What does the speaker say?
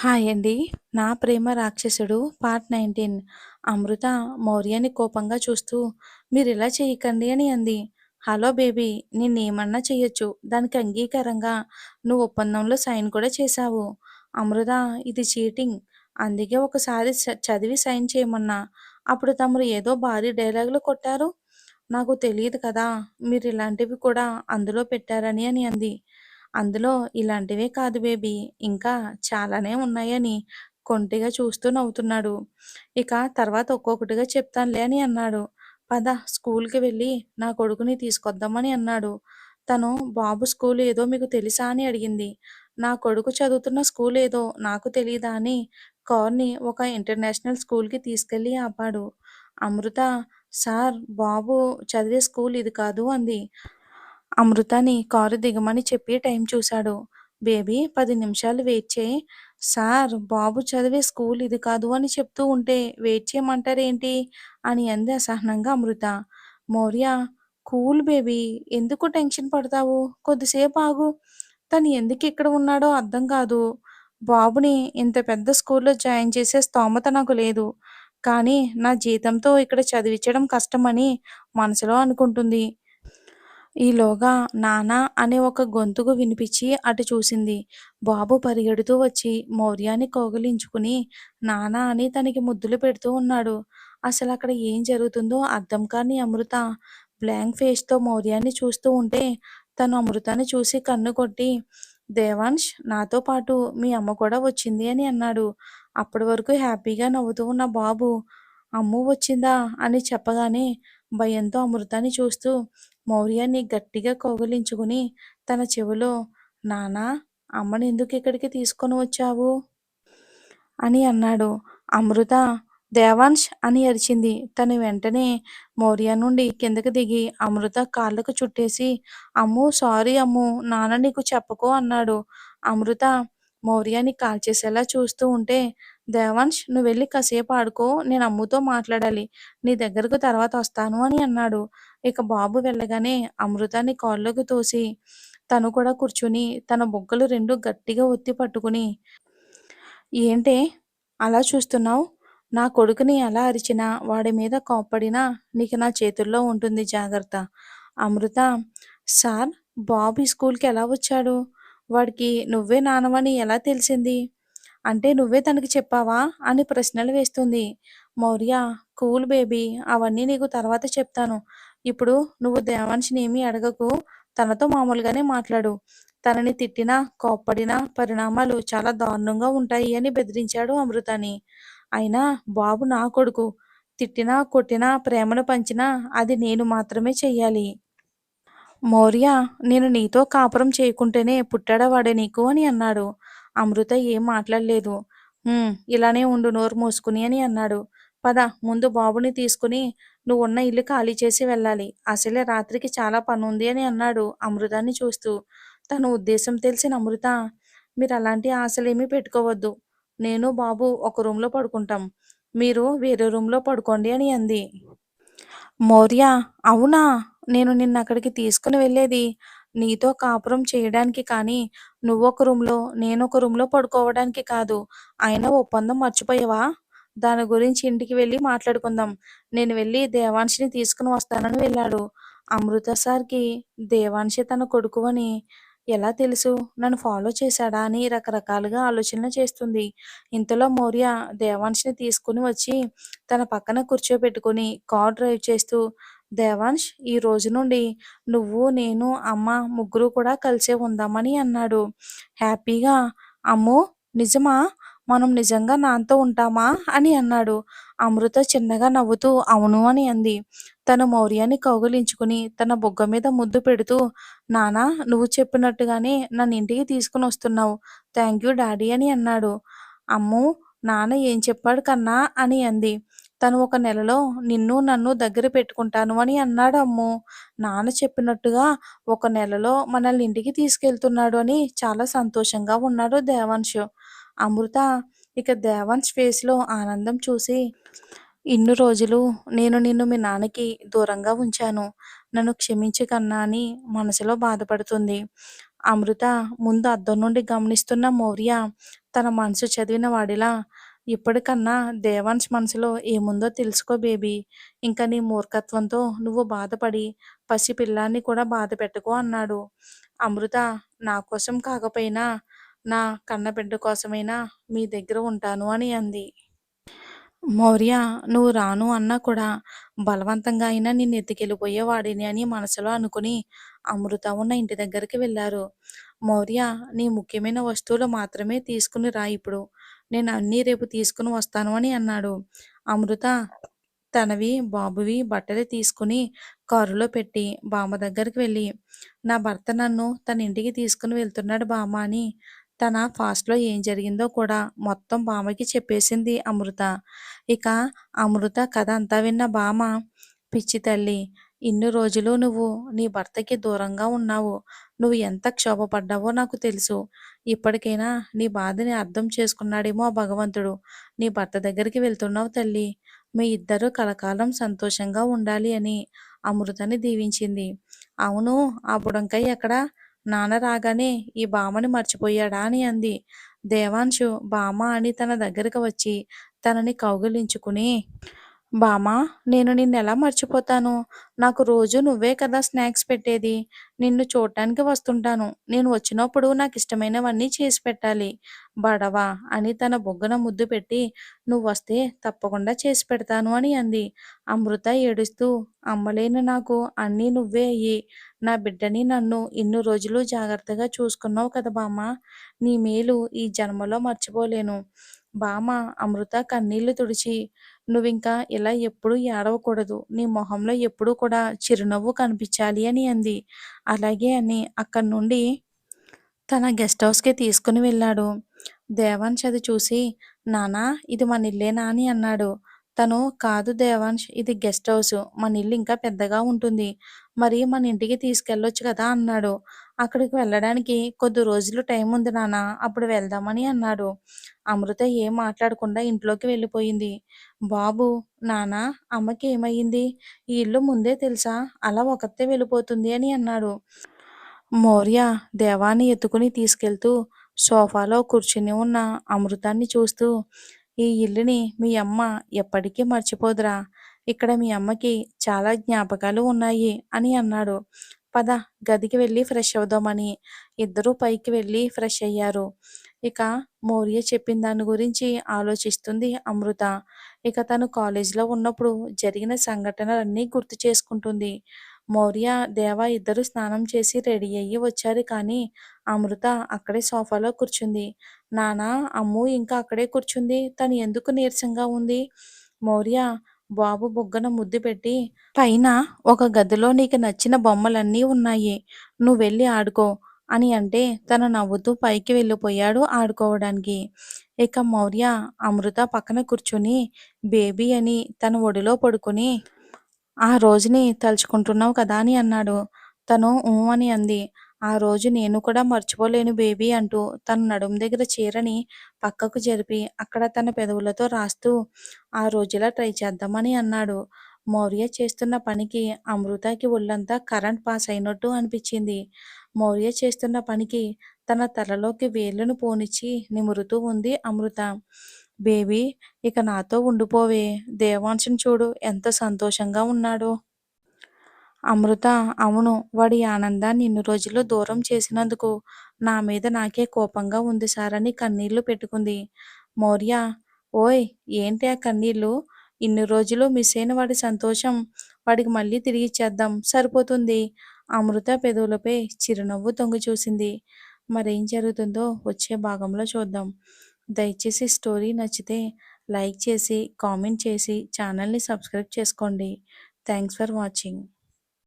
Hi అండి. 'నా ప్రేమ రాక్షసుడు' పార్ట్ 19. అమృత మౌర్యని కోపంగా చూస్తూ మీరిలా చేయకండి అని అంది. హలో బేబీ, నిన్నేమన్నా చెయ్యొచ్చు. దానికి అంగీకారంగా నువ్వు ఒప్పందంలో సైన్ కూడా చేశావు. అమృత, ఇది చీటింగ్. అందుకే ఒకసారి చదివి సైన్ చేయమన్నా. అప్పుడు తమరు ఏదో భారీ డైలాగులు కొట్టారు. నాకు తెలియదు కదా మీరిలాంటివి కూడా అందులో పెట్టారని అని అంది. అందులో ఇలాంటివే కాదు బేబీ, ఇంకా చాలానే ఉన్నాయని కొంటెగా చూస్తూ నవ్వుతున్నాడు. ఇక తర్వాత ఒక్కొక్కటిగా చెప్తానులే అని అన్నాడు. పద స్కూల్‌కి వెళ్ళి నా కొడుకుని తీసుకొద్దామని అన్నాడు. తను బాబు స్కూల్ ఏదో మీకు తెలుసా అని అడిగింది. నా కొడుకు చదువుతున్న స్కూల్ ఏదో నాకు తెలీదా అని కార్‌ని ఒక ఇంటర్నేషనల్ స్కూల్‌కి తీసుకెళ్ళి ఆపాడు. అమృత, సార్, బాబు చదివే స్కూల్ ఇది కాదు అంది. అమృతని కారు దిగమని చెప్పి టైం చూశాడు. బేబీ, 10 నిమిషాలు వెయిట్ చేయి. సార్, బాబు చదివే స్కూల్ ఇది కాదు అని చెప్తూ ఉంటే వెయిట్ చేయమంటారేంటి అని అంది అసహనంగా అమృత. మౌర్య, కూల్ బేబీ, ఎందుకు టెన్షన్ పడతావు, కొద్దిసేపు ఆగు. తను ఎందుకు ఇక్కడ ఉన్నాడో అర్థం కాదు. బాబుని ఇంత పెద్ద స్కూల్లో జాయిన్ చేసే స్తోమత నాకు లేదు. కానీ నా జీతంతో ఇక్కడ చదివించడం కష్టమని మనసులో అనుకుంటుంది. ఈలోగా నాన్న అనే ఒక గొంతుకు వినిపించి అటు చూసింది. బాబు పరిగెడుతూ వచ్చి మౌర్యాన్ని కౌగిలించుకుని నాన్న అని తనకి ముద్దులు పెడుతూ ఉన్నాడు. అసలక్కడ ఏం జరుగుతుందో అర్థం కాని అమృత బ్లాంక్ ఫేస్‌తో మౌర్యాన్ని చూస్తూ ఉంటే తను అమృతాన్ని చూసి కన్ను కొట్టి, దేవాంష్, నాతో పాటు మీ అమ్మ కూడా వచ్చింది అని అన్నాడు. అప్పటి వరకు హ్యాపీగా నవ్వుతూ ఉన్న బాబు అమ్ము వచ్చిందా అని చెప్పగానే భయంతో అమృతాన్ని చూస్తూ మౌర్యాన్ని గట్టిగా కౌగిలించుకుని తన చెవిలో, నాన్నా, అమ్మని ఎందుకు ఇక్కడికి తీసుకొని వచ్చావు అని అన్నాడు. అమృత దేవాన్ష్ అని అరిచింది. తను వెంటనే మౌర్య నుండి కిందకి దిగి అమృత కాళ్ళకు చుట్టేసి, అమ్ము, సారీ అమ్ము, నాన్న నీకు చెప్పకు అన్నాడు. అమృత మౌర్యాన్ని కాల్చేసేలా చూస్తూ ఉంటే, దేవాన్ష్, నువ్వు వెళ్ళి కాసేపు ఆడుకో, నేను అమ్ముతో మాట్లాడాలి, నీ దగ్గరకు తర్వాత వస్తాను అని అన్నాడు. ఇక బాబు వెళ్ళగానే అమృతాన్ని కాల్లోకి తోసి తను కూడా కూర్చుని తన బుగ్గలు రెండు గట్టిగా ఒత్తి పట్టుకుని, ఏంటే అలా చూస్తున్నావు? నా కొడుకుని ఎలా అరిచినా, వాడి మీద కోప్పడినా నీకు నా చేతుల్లో ఉంటుంది, జాగ్రత్త. అమృత, సార్, బాబు ఈ స్కూల్‌కి ఎలా వచ్చాడు? వాడికి నువ్వే నాన్నవని ఎలా తెలిసింది? అంటే నువ్వే తనకి చెప్పావా అని ప్రశ్నలు వేస్తుంది. మౌర్య, కూల్ బేబీ, అవన్నీ నీకు తర్వాత చెప్తాను. ఇప్పుడు నువ్వు దేవాన్షిని ఏమీ అడగకు. తనతో మామూలుగానే మాట్లాడు. తనని తిట్టినా, కోప్పడినా పరిణామాలు చాలా దారుణంగా ఉంటాయి అని బెదిరించాడు అమృతని. అయినా బాబు నా కొడుకు. తిట్టినా, కొట్టినా, ప్రేమను పంచినా అది నేను మాత్రమే చెయ్యాలి. మౌర్య, నేను నీతో కాపురం చేయకుంటేనే పుట్టాడా వాడు నీకు అని అన్నాడు. అమృత ఏం మాట్లాడలేదు. ఇలానే ఉండు నోరు మూసుకుని అని అన్నాడు. పద, ముందు బాబుని తీసుకుని నువ్వున్న ఇల్లు ఖాళీ చేసి వెళ్ళాలి. అసలే రాత్రికి చాలా పనుంది అని అన్నాడు అమృతాన్ని చూస్తూ. తన ఉద్దేశం తెలిసిన అమృత, మీరు అలాంటి ఆశలేమీ పెట్టుకోవద్దు. నేను బాబు ఒక రూమ్‌లో పడుకుంటాం. మీరు వేరే రూమ్‌లో పడుకోండి అని అంది. మౌర్య, అవునా? నేను నిన్నక్కడికి తీసుకొని వెళ్ళేది నీతో కాపురం చేయడానికి కానీ, నువ్వొక రూమ్‌లో, నేనొక రూమ్‌లో పడుకోవడానికి కాదు. అయినా ఒప్పందం మర్చిపోయావా? దాని గురించి ఇంటికి వెళ్ళి మాట్లాడుకుందాం. నేను వెళ్ళి దేవాన్షిని తీసుకొని వస్తానని వెళ్ళాడు. అమృత సార్‌కి దేవాన్షి తన కొడుకు అని ఎలా తెలుసు? నన్ను ఫాలో చేశాడా అని రకరకాలుగా ఆలోచనలు చేస్తుంది. ఇంతలో మౌర్య దేవాన్ష్‌ని తీసుకొని వచ్చి తన పక్కన కూర్చోబెట్టుకొని కార్ డ్రైవ్ చేస్తూ, దేవాన్ష్, ఈ రోజు నుండి నువ్వు, నేను, అమ్మ ముగ్గురు కూడా కలిసే ఉందామని అన్నాడు. హ్యాపీగా, అమ్మో, నిజమా? మనం నిజంగా నాన్నతో ఉంటామా అని అన్నాడు. అమృత చిన్నగా నవ్వుతూ అవును అని అంది. తను మౌర్యాన్ని కౌగిలించుకుని తన బుగ్గ మీద ముద్దు పెడుతూ, నాన్న, నువ్వు చెప్పినట్టుగానే నన్ను ఇంటికి తీసుకుని వస్తున్నావు. థ్యాంక్ యూ డాడీ అని అన్నాడు. అమ్మో, నాన్న ఏం చెప్పాడు కన్నా అని అంది. తను ఒక నెలలో నిన్ను నన్ను దగ్గర పెట్టుకుంటాను అని అన్నాడు అమ్మో. నాన్న చెప్పినట్టుగా ఒక నెలలో మనల్ని ఇంటికి తీసుకెళ్తున్నాడు అని చాలా సంతోషంగా ఉన్నాడు దేవాన్ష్. అమృత ఇక దేవాన్ష్ ఫేస్‌లో ఆనందం చూసి, ఇన్ని రోజులు నేను నిన్ను మీ నాన్నకి దూరంగా ఉంచాను. నన్ను క్షమించు కన్నా అని మనసులో బాధపడుతుంది. అమృత ముందు అద్దం నుండి గమనిస్తున్న మౌర్య తన మనసు చదివిన వాడిలా, "ఇప్పటికన్నా దేవాన్ష్ మనసులో ఏముందో తెలుసుకో బేబీ. ఇంక నీ మూర్ఖత్వంతో నువ్వు బాధపడి పసిపిల్లాడిని కూడా బాధపెట్టకు" అన్నాడు. అమృత, "నా కోసం కాకపోయినా నా కన్నబిడ్డ కోసమైనా మీ దగ్గర ఉంటాను" అని అంది. మౌర్య, "నువ్వు రాను అన్నా కూడా బలవంతంగా అయినా నిన్నెత్తుకెళ్ళిపోయేవాడిని" అని మనసులో అనుకుని అమృత ఉన్న ఇంటి దగ్గరికి వెళ్లారు. "మౌర్య, నీ ముఖ్యమైన వస్తువులు మాత్రమే తీసుకుని రా ఇప్పుడు. నేను అన్నీ రేపు తీసుకుని వస్తాను" అని అన్నాడు. అమృత తనవి, బాబువి బట్టలు తీసుకుని కారులో పెట్టి బామ్మ దగ్గరికి వెళ్ళి, "నా భర్త నన్ను తన ఇంటికి తీసుకుని వెళ్తున్నాడు బామ్మ" అని తన ఫాస్ట్‌లో ఏం జరిగిందో కూడా మొత్తం బామ్మకి చెప్పేసింది అమృత. ఇక అమృత కథ అంతా విన్న బామ్మ, "పిచ్చి తల్లి, ఇన్ని రోజులు నువ్వు నీ భర్తకి దూరంగా ఉన్నావు. నువ్వు ఎంత క్షోభపడ్డావో నాకు తెలుసు. ఇప్పటికైనా నీ బాధని అర్థం చేసుకున్నాడేమో ఆ భగవంతుడు. నీ భర్త దగ్గరికి వెళ్తున్నావు తల్లి. మీ ఇద్దరూ కలకాలం సంతోషంగా ఉండాలి" అని అమృతని దీవించింది. "అవును, ఆ బుడంకాయ్ ఎక్కడ? నాన్న రాగానే ఈ బామ్మని మర్చిపోయాడా" అని అంది. దేవాంశు బామ్మ అని తన దగ్గరకు వచ్చి తనని కౌగిలించుకుని, "బామ్మా, నేను నిన్నెలా మర్చిపోతాను? నాకు రోజూ నువ్వే కదా స్నాక్స్ పెట్టేది. నిన్ను చూడ్డానికి వస్తుంటాను. నేను వచ్చినప్పుడు నాకిష్టమైనవన్నీ చేసి పెట్టాలి. బడవ" అని తన బుగ్గన ముద్దు పెట్టి, "నువ్వొస్తే తప్పకుండా చేసి పెడతాను" అని అంది. అమృత ఏడుస్తూ, "అమ్మలేని నాకు అన్నీ నువ్వే అయ్యి, నా బిడ్డని నన్ను ఇన్ని రోజులు జాగ్రత్తగా చూసుకున్నావు కదా బామ్మా! నీ మేలు ఈ జన్మలో మర్చిపోలేను." బామ్మ అమృత కన్నీళ్లు తుడిచి, "నువ్వింకా ఇలా ఎప్పుడూ ఏడవకూడదు. నీ మొహంలో ఎప్పుడూ కూడా చిరునవ్వు కనిపించాలి" అని అంది. అలాగే అని అక్కడి నుండి తన గెస్ట్ హౌస్‌కి తీసుకుని వెళ్ళాడు. దేవాన్ష్ అది చూసి, "నాన్నా, ఇది మన ఇల్లేనా" అని అన్నాడు. తను, "కాదు దేవాన్ష్, ఇది గెస్ట్ హౌసు. మన ఇల్లు ఇంకా పెద్దగా ఉంటుంది. మరి మన ఇంటికి తీసుకెళ్ళొచ్చు కదా" అన్నాడు. "అక్కడికి వెళ్ళడానికి కొద్ది రోజులు టైం ఉంది నాన్న, అప్పుడు వెళ్దామని" అన్నాడు. అమృత ఏం మాట్లాడకుండా ఇంట్లోకి వెళ్ళిపోయింది. "బాబు, నాన్న, అమ్మకి ఏమయ్యింది? ఈ ఇల్లు ముందే తెలుసా? అలా ఒకతే వెళ్ళిపోతుంది" అని అన్నాడు. మౌర్య దేవాన్ని ఎత్తుకుని తీసుకెళ్తూ సోఫాలో కూర్చుని ఉన్న అమృతాన్ని చూస్తూ, "ఈ ఇల్లుని మీ అమ్మ ఎప్పటికీ మర్చిపోదురా. ఇక్కడ మీ అమ్మకి చాలా జ్ఞాపకాలు ఉన్నాయి" అని అన్నాడు. "పద, గదికి వెళ్ళి ఫ్రెష్ అవుదామని" ఇద్దరూ పైకి వెళ్ళి ఫ్రెష్ అయ్యారు. ఇక మౌర్య చెప్పిన దాని గురించి ఆలోచిస్తుంది అమృత. ఇక తను కాలేజీలో ఉన్నప్పుడు జరిగిన సంఘటనలన్నీ గుర్తు చేసుకుంటుంది. మౌర్య, దేవ ఇద్దరూ స్నానం చేసి రెడీ అయ్యి వచ్చారు కానీ అమృత అక్కడే సోఫాలో కూర్చుంది. "నాన్న, అమ్ము ఇంకా అక్కడే కూర్చుంది. తను ఎందుకు నీరసంగా ఉంది?" మౌర్య బాబు బుగ్గన ముద్దు పెట్టి, "పైన ఒక గదిలో నీకు నచ్చిన బొమ్మలన్నీ ఉన్నాయి. నువ్వెళ్ళి ఆడుకో" అని అంటే తను నవ్వుతూ పైకి వెళ్ళిపోయాడు ఆడుకోవడానికి. ఇక మౌర్య అమృత పక్కన కూర్చుని బేబీ అని తన ఒడిలో పడుకుని, "ఆ రోజుని తలుచుకుంటున్నావు కదా" అని అన్నాడు. తను ఊ అని అంది. "ఆ రోజు నేను కూడా మర్చిపోలేను బేబీ" అంటూ తన నడుము దగ్గర చీరని పక్కకు జరిపి అక్కడ తన పెదవులతో రాస్తూ, "ఆ రోజులా ట్రై చేద్దామని" అన్నాడు. మౌర్య చేస్తున్న పనికి అమృతకి ఒళ్ళంతా కరెంట్ పాస్ అయినట్టు అనిపించింది. మౌర్య చేస్తున్న పనికి తన తలలోకి వేళ్ళను పోనిచ్చి నిమురుతూ ఉంది అమృత. "బేబీ, ఇక నాతో ఉండిపోవే. దేవాంశుని చూడు ఎంత సంతోషంగా ఉన్నాడో." అమృత, "అవును, వాడి ఆనందాన్ని ఇన్ని రోజులు దూరం చేసినందుకు నా మీద నాకే కోపంగా ఉంది సార్" అని కన్నీళ్లు పెట్టుకుంది. మౌర్య, "ఓయ్, ఏంటి ఆ కన్నీళ్ళు? ఇన్ని రోజులు మిస్ అయిన వాడి సంతోషం వాడికి మళ్ళీ తిరిగిచ్చేద్దాం, సరిపోతుంది." అమృత పెదవులపై చిరునవ్వు తొంగి చూసింది. మరేం జరుగుతుందో వచ్చే భాగంలో చూద్దాం. దయచేసి స్టోరీ నచ్చితే లైక్ చేసి, కామెంట్ చేసి ఛానల్ని సబ్స్క్రైబ్ చేసుకోండి. Thanks for watching.